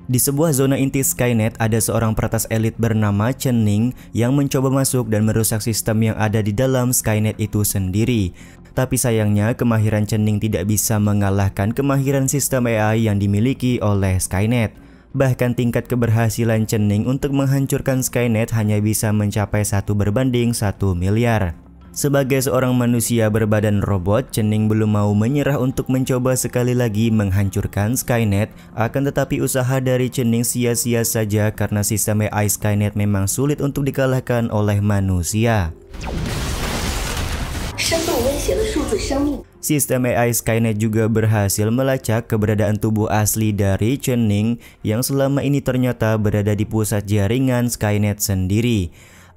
Di sebuah zona inti Skynet ada seorang peretas elit bernama Chen Ning yang mencoba masuk dan merusak sistem yang ada di dalam Skynet itu sendiri. Tapi sayangnya kemahiran Chen Ning tidak bisa mengalahkan kemahiran sistem AI yang dimiliki oleh Skynet. Bahkan tingkat keberhasilan Chen Ning untuk menghancurkan Skynet hanya bisa mencapai 1/1 miliar. Sebagai seorang manusia berbadan robot, Chen Ning belum mau menyerah untuk mencoba sekali lagi menghancurkan Skynet. Akan tetapi usaha dari Chen Ning sia-sia saja karena sistem AI Skynet memang sulit untuk dikalahkan oleh manusia. Sistem AI Skynet juga berhasil melacak keberadaan tubuh asli dari Chen Ning yang selama ini ternyata berada di pusat jaringan Skynet sendiri.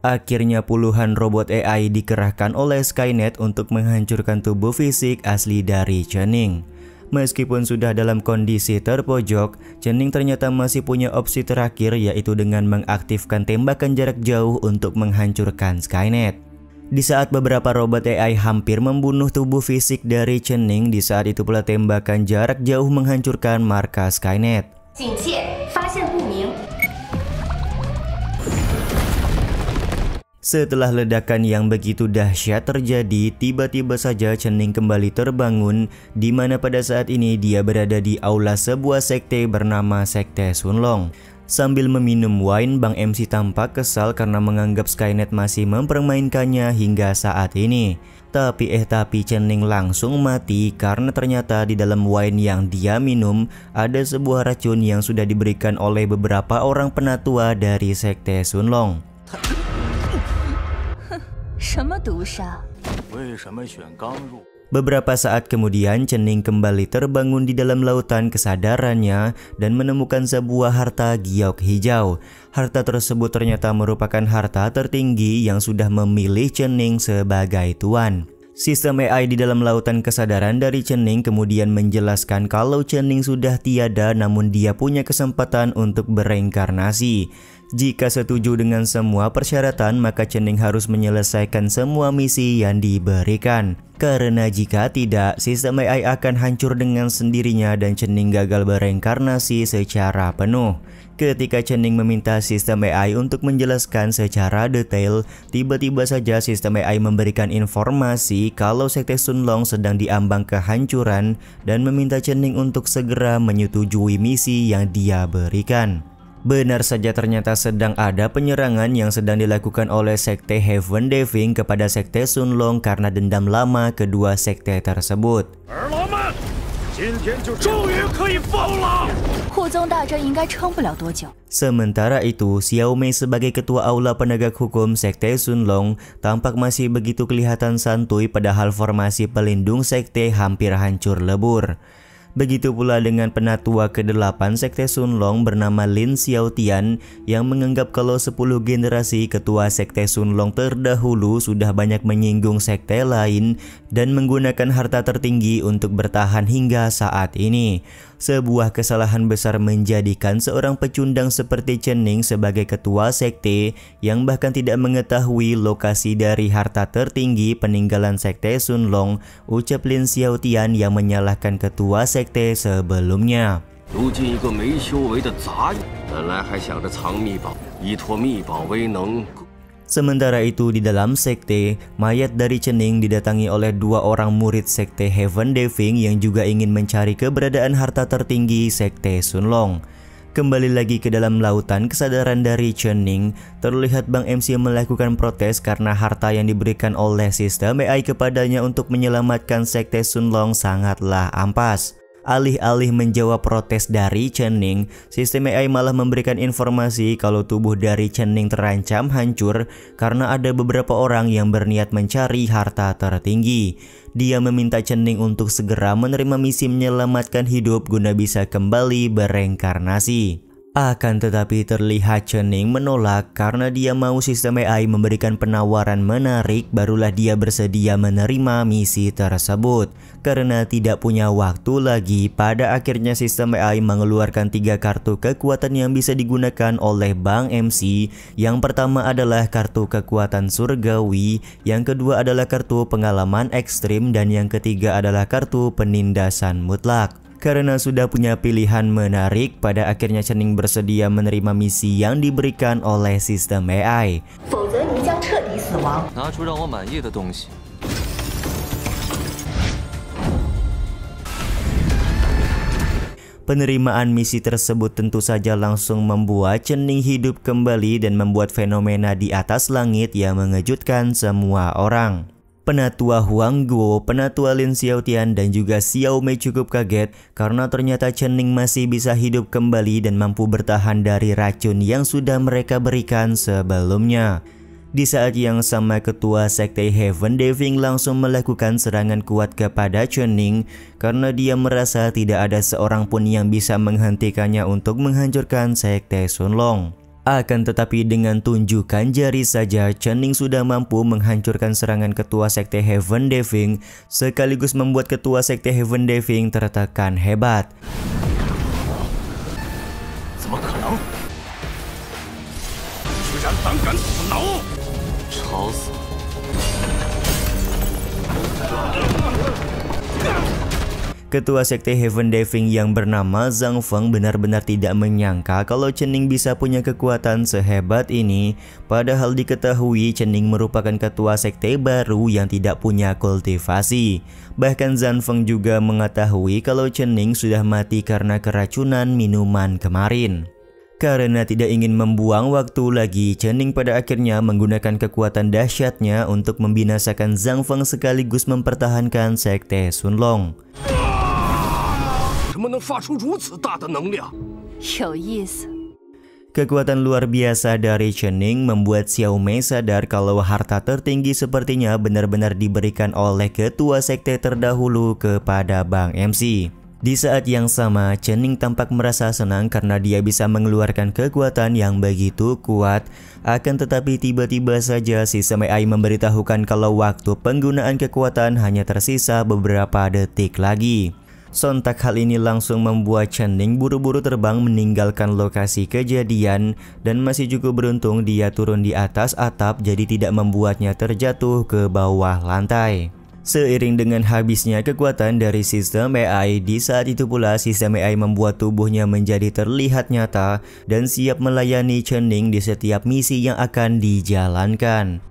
Akhirnya puluhan robot AI dikerahkan oleh Skynet untuk menghancurkan tubuh fisik asli dari Chen Ning. Meskipun sudah dalam kondisi terpojok, Chen Ning ternyata masih punya opsi terakhir, yaitu dengan mengaktifkan tembakan jarak jauh untuk menghancurkan Skynet. Di saat beberapa robot AI hampir membunuh tubuh fisik dari Chen Ning, di saat itu pula tembakan jarak jauh menghancurkan markas Skynet. Setelah ledakan yang begitu dahsyat terjadi, tiba-tiba saja Chen Ning kembali terbangun, di mana pada saat ini dia berada di aula sebuah sekte bernama Sekte Sunlong. Sambil meminum wine, Bang MC tampak kesal karena menganggap Skynet masih mempermainkannya hingga saat ini. Tapi Chen Ning langsung mati karena ternyata di dalam wine yang dia minum ada sebuah racun yang sudah diberikan oleh beberapa orang penatua dari Sekte Sunlong. Beberapa saat kemudian Chen Ning kembali terbangun di dalam lautan kesadarannya dan menemukan sebuah harta giok hijau. Harta tersebut ternyata merupakan harta tertinggi yang sudah memilih Chen Ning sebagai tuan. Sistem AI di dalam lautan kesadaran dari Chen Ning kemudian menjelaskan kalau Chen Ning sudah tiada, namun dia punya kesempatan untuk bereinkarnasi. Jika setuju dengan semua persyaratan, maka Chen Ning harus menyelesaikan semua misi yang diberikan. Karena jika tidak, sistem AI akan hancur dengan sendirinya dan Chen Ning gagal bereinkarnasi secara penuh. Ketika Chen Ning meminta sistem AI untuk menjelaskan secara detail, tiba-tiba saja sistem AI memberikan informasi kalau Sekte Sunlong sedang diambang kehancuran dan meminta Chen Ning untuk segera menyetujui misi yang dia berikan. Benar saja, ternyata sedang ada penyerangan yang sedang dilakukan oleh Sekte Heaven Deving kepada Sekte Sunlong karena dendam lama kedua sekte tersebut. Sementara itu, Xiao Mei sebagai ketua aula penegak hukum Sekte Sunlong tampak masih begitu kelihatan santuy, padahal formasi pelindung sekte hampir hancur lebur. Begitu pula dengan penatua ke-8 Sekte Sunlong bernama Lin Xiaotian yang menganggap kalau 10 generasi ketua Sekte Sunlong terdahulu sudah banyak menyinggung sekte lain dan menggunakan harta tertinggi untuk bertahan hingga saat ini. Sebuah kesalahan besar menjadikan seorang pecundang seperti Chen Ning sebagai ketua sekte yang bahkan tidak mengetahui lokasi dari harta tertinggi peninggalan Sekte Sunlong, ucap Lin Xiaotian yang menyalahkan ketua sekte sebelumnya. Sementara itu di dalam sekte, mayat dari Chen Ning didatangi oleh 2 orang murid Sekte Heaven Deving yang juga ingin mencari keberadaan harta tertinggi Sekte Sunlong. Kembali lagi ke dalam lautan kesadaran dari Chen Ning, terlihat Bang MC melakukan protes karena harta yang diberikan oleh sistem AI kepadanya untuk menyelamatkan Sekte Sunlong sangatlah ampas. Alih-alih menjawab protes dari Chen Ning, sistem AI malah memberikan informasi kalau tubuh dari Chen Ning terancam hancur karena ada beberapa orang yang berniat mencari harta tertinggi. Dia meminta Chen Ning untuk segera menerima misi menyelamatkan hidup guna bisa kembali bereinkarnasi. Akan tetapi terlihat Chen Ning menolak karena dia mau sistem AI memberikan penawaran menarik, barulah dia bersedia menerima misi tersebut. Karena tidak punya waktu lagi, pada akhirnya sistem AI mengeluarkan 3 kartu kekuatan yang bisa digunakan oleh Bang MC. Yang pertama adalah kartu kekuatan surgawi, yang kedua adalah kartu pengalaman ekstrim, dan yang ketiga adalah kartu penindasan mutlak. Karena sudah punya pilihan menarik, pada akhirnya Chening bersedia menerima misi yang diberikan oleh sistem AI. Penerimaan misi tersebut tentu saja langsung membuat Chening hidup kembali dan membuat fenomena di atas langit yang mengejutkan semua orang. Penatua Huang Guo, Penatua Lin Xiaotian, dan juga Xiao Mei cukup kaget karena ternyata Chening masih bisa hidup kembali dan mampu bertahan dari racun yang sudah mereka berikan sebelumnya. Di saat yang sama, ketua sekte Heaven Deving langsung melakukan serangan kuat kepada Chening karena dia merasa tidak ada seorang pun yang bisa menghentikannya untuk menghancurkan sekte Sunlong. Akan tetapi dengan tunjukkan jari saja, Chening sudah mampu menghancurkan serangan ketua sekte Heaven Deving sekaligus membuat ketua sekte Heaven Deving tertekan hebat. Ketua sekte Heaven Deving yang bernama Zhang Feng benar-benar tidak menyangka kalau Chening bisa punya kekuatan sehebat ini. Padahal diketahui Chening merupakan ketua sekte baru yang tidak punya kultivasi. Bahkan Zhang Feng juga mengetahui kalau Chening sudah mati karena keracunan minuman kemarin. Karena tidak ingin membuang waktu lagi, Chening pada akhirnya menggunakan kekuatan dahsyatnya untuk membinasakan Zhang Feng sekaligus mempertahankan sekte Sunlong. Kekuatan luar biasa dari Chening membuat Xiao Mei sadar kalau harta tertinggi sepertinya benar-benar diberikan oleh ketua sekte terdahulu kepada Bang MC. Di saat yang sama, Chening tampak merasa senang karena dia bisa mengeluarkan kekuatan yang begitu kuat. Akan tetapi tiba-tiba saja sistem AI memberitahukan kalau waktu penggunaan kekuatan hanya tersisa beberapa detik lagi. Sontak hal ini langsung membuat Chening buru-buru terbang meninggalkan lokasi kejadian dan masih cukup beruntung dia turun di atas atap jadi tidak membuatnya terjatuh ke bawah lantai. Seiring dengan habisnya kekuatan dari sistem AI, di saat itu pula sistem AI membuat tubuhnya menjadi terlihat nyata dan siap melayani Chening di setiap misi yang akan dijalankan.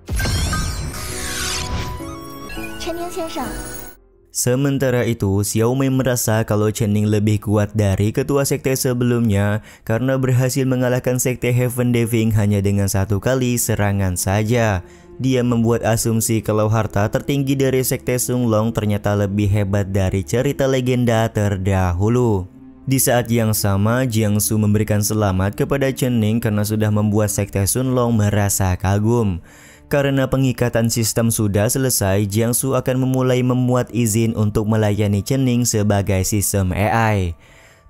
Sementara itu, Xiao Mei merasa kalau Chening lebih kuat dari ketua sekte sebelumnya karena berhasil mengalahkan sekte Heaven Deving hanya dengan satu kali serangan saja. Dia membuat asumsi kalau harta tertinggi dari sekte Sunlong ternyata lebih hebat dari cerita legenda terdahulu. Di saat yang sama, Jiangsu memberikan selamat kepada Chening karena sudah membuat sekte Sunlong merasa kagum. Karena pengikatan sistem sudah selesai, Jiangsu akan memulai memuat izin untuk melayani Chening sebagai sistem AI.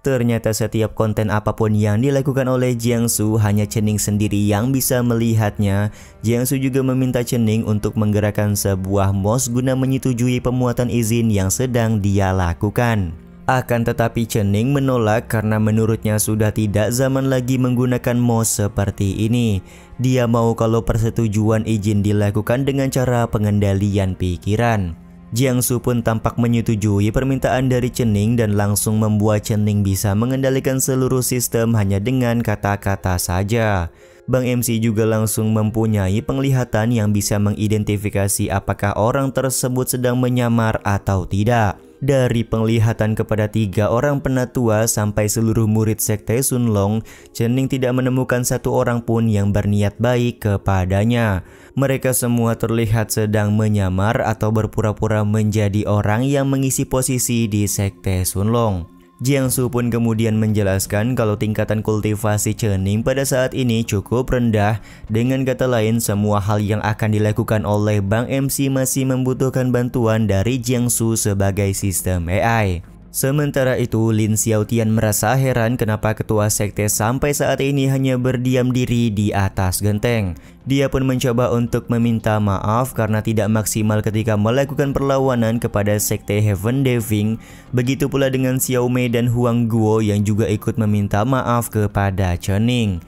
Ternyata setiap konten apapun yang dilakukan oleh Jiangsu hanya Chening sendiri yang bisa melihatnya. Jiangsu juga meminta Chening untuk menggerakkan sebuah MOS guna menyetujui pemuatan izin yang sedang dia lakukan. Akan tetapi Chening menolak karena menurutnya sudah tidak zaman lagi menggunakan MOS seperti ini. Dia mau kalau persetujuan izin dilakukan dengan cara pengendalian pikiran. Jiangsu pun tampak menyetujui permintaan dari Chening dan langsung membuat Chening bisa mengendalikan seluruh sistem hanya dengan kata-kata saja. Bang MC juga langsung mempunyai penglihatan yang bisa mengidentifikasi apakah orang tersebut sedang menyamar atau tidak. Dari penglihatan kepada 3 orang penatua sampai seluruh murid sekte Sunlong, Chening tidak menemukan satu orang pun yang berniat baik kepadanya. Mereka semua terlihat sedang menyamar atau berpura-pura menjadi orang yang mengisi posisi di sekte Sunlong. Jiangsu pun kemudian menjelaskan kalau tingkatan kultivasi Chening pada saat ini cukup rendah. Dengan kata lain, semua hal yang akan dilakukan oleh Bang MC masih membutuhkan bantuan dari Jiangsu sebagai sistem AI. Sementara itu, Lin Xiaotian merasa heran kenapa ketua sekte sampai saat ini hanya berdiam diri di atas genteng. Dia pun mencoba untuk meminta maaf karena tidak maksimal ketika melakukan perlawanan kepada sekte Heaven Deving. Begitu pula dengan Xiao Mei dan Huang Guo yang juga ikut meminta maaf kepada Chening.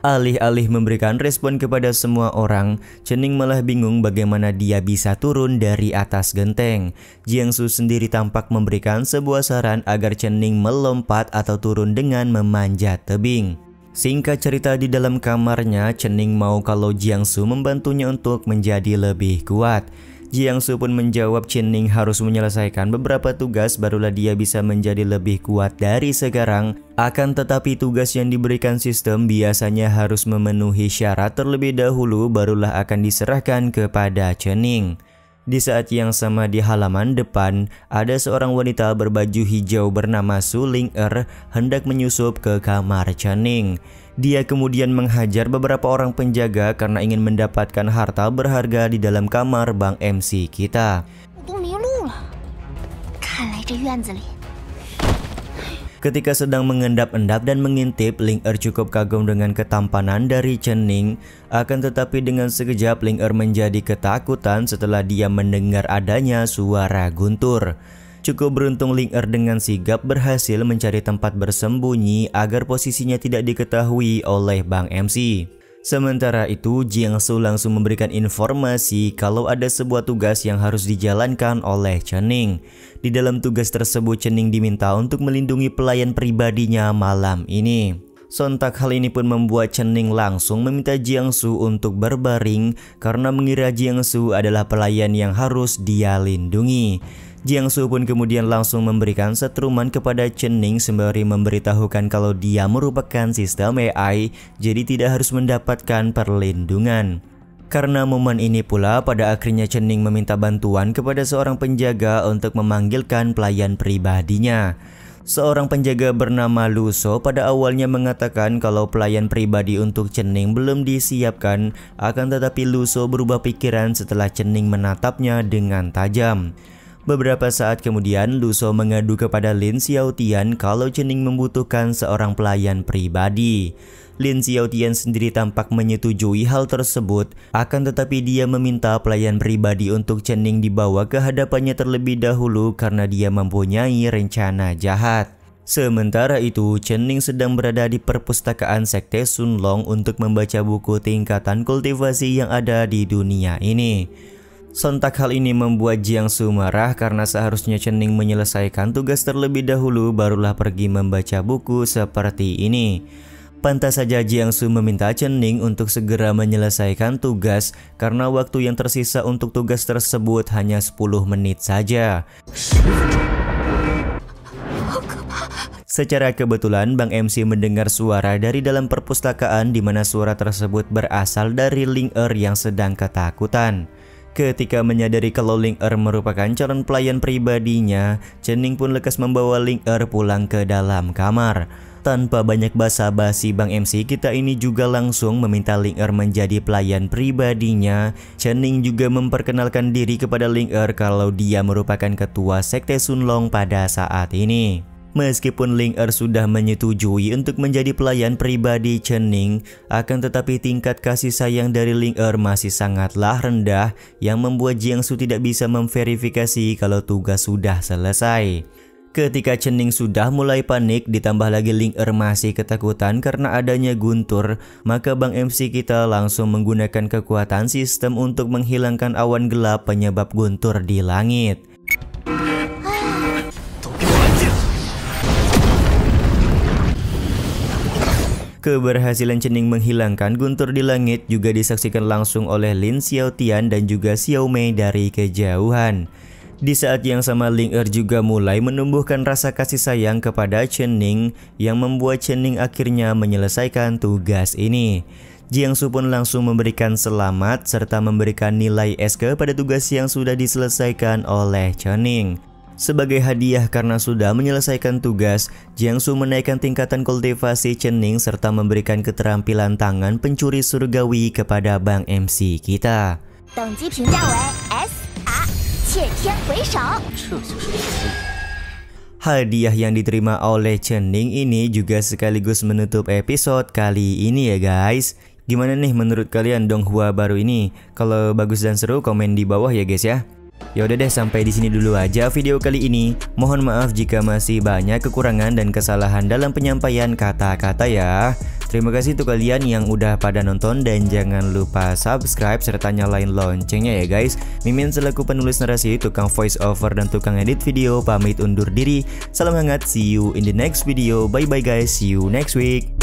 Alih-alih memberikan respon kepada semua orang, Chening malah bingung bagaimana dia bisa turun dari atas genteng. Jiangsu sendiri tampak memberikan sebuah saran agar Chening melompat atau turun dengan memanjat tebing. Singkat cerita, di dalam kamarnya, Chening mau kalau Jiangsu membantunya untuk menjadi lebih kuat. Jiangsu pun menjawab Chening harus menyelesaikan beberapa tugas barulah dia bisa menjadi lebih kuat dari sekarang. Akan tetapi tugas yang diberikan sistem biasanya harus memenuhi syarat terlebih dahulu barulah akan diserahkan kepada Chening. Di saat yang sama di halaman depan, ada seorang wanita berbaju hijau bernama Su Ling-er hendak menyusup ke kamar Chening. Dia kemudian menghajar beberapa orang penjaga karena ingin mendapatkan harta berharga di dalam kamar Bang MC kita. Ketika sedang mengendap-endap dan mengintip, Ling-er cukup kagum dengan ketampanan dari Chening. Akan tetapi dengan sekejap Ling-er menjadi ketakutan setelah dia mendengar adanya suara guntur. Cukup beruntung Ling-er dengan sigap berhasil mencari tempat bersembunyi agar posisinya tidak diketahui oleh Bang MC. Sementara itu, Jiangsu langsung memberikan informasi kalau ada sebuah tugas yang harus dijalankan oleh Chening. Di dalam tugas tersebut, Chening diminta untuk melindungi pelayan pribadinya malam ini. Sontak hal ini pun membuat Chening langsung meminta Jiangsu untuk berbaring karena mengira Jiangsu adalah pelayan yang harus dia lindungi. Jiangsu pun kemudian langsung memberikan setruman kepada Chening sembari memberitahukan kalau dia merupakan sistem AI, jadi tidak harus mendapatkan perlindungan. Karena momen ini pula pada akhirnya Chening meminta bantuan kepada seorang penjaga untuk memanggilkan pelayan pribadinya. Seorang penjaga bernama Luso pada awalnya mengatakan kalau pelayan pribadi untuk Chening belum disiapkan, akan tetapi Luso berubah pikiran setelah Chening menatapnya dengan tajam. Beberapa saat kemudian, Luso mengadu kepada Lin Xiaotian kalau Chening membutuhkan seorang pelayan pribadi. Lin Xiaotian sendiri tampak menyetujui hal tersebut, akan tetapi dia meminta pelayan pribadi untuk Chening dibawa ke hadapannya terlebih dahulu karena dia mempunyai rencana jahat. Sementara itu, Chening sedang berada di perpustakaan Sekte Sunlong untuk membaca buku tingkatan kultivasi yang ada di dunia ini. Sontak hal ini membuat Jiangsu marah karena seharusnya Chening menyelesaikan tugas terlebih dahulu barulah pergi membaca buku seperti ini. Pantas saja Jiangsu meminta Chening untuk segera menyelesaikan tugas karena waktu yang tersisa untuk tugas tersebut hanya 10 menit saja. Secara kebetulan Bang MC mendengar suara dari dalam perpustakaan di mana suara tersebut berasal dari Ling-er yang sedang ketakutan. Ketika menyadari kalau Ling-er merupakan calon pelayan pribadinya, Chening pun lekas membawa Ling-er pulang ke dalam kamar. Tanpa banyak basa-basi, Bang MC kita ini juga langsung meminta Ling-er menjadi pelayan pribadinya. Chening juga memperkenalkan diri kepada Ling-er kalau dia merupakan ketua Sekte Sunlong pada saat ini. Meskipun Ling-er sudah menyetujui untuk menjadi pelayan pribadi Chening, akan tetapi tingkat kasih sayang dari Ling-er masih sangatlah rendah yang membuat Jiangsu tidak bisa memverifikasi kalau tugas sudah selesai. Ketika Chening sudah mulai panik, ditambah lagi Ling-er masih ketakutan karena adanya guntur, maka Bang MC kita langsung menggunakan kekuatan sistem untuk menghilangkan awan gelap penyebab guntur di langit. Keberhasilan Chening menghilangkan guntur di langit juga disaksikan langsung oleh Lin Xiaotian dan juga Xiao Mei dari kejauhan. Di saat yang sama Ling-er juga mulai menumbuhkan rasa kasih sayang kepada Chening yang membuat Chening akhirnya menyelesaikan tugas ini. Jiangsu pun langsung memberikan selamat serta memberikan nilai SK pada tugas yang sudah diselesaikan oleh Chening. Sebagai hadiah karena sudah menyelesaikan tugas, Jiangsu menaikkan tingkatan kultivasi Chening serta memberikan keterampilan tangan pencuri surgawi kepada Bang MC kita. Hadiah yang diterima oleh Chening ini juga sekaligus menutup episode kali ini ya guys. Gimana nih menurut kalian Donghua baru ini? Kalau bagus dan seru komen di bawah ya guys ya. Yaudah deh, sampai di sini dulu aja video kali ini. Mohon maaf jika masih banyak kekurangan dan kesalahan dalam penyampaian kata-kata ya. Terima kasih untuk kalian yang udah pada nonton dan jangan lupa subscribe serta nyalain loncengnya ya guys. Mimin selaku penulis narasi, tukang voice over dan tukang edit video pamit undur diri. Salam hangat, see you in the next video. Bye bye guys, see you next week.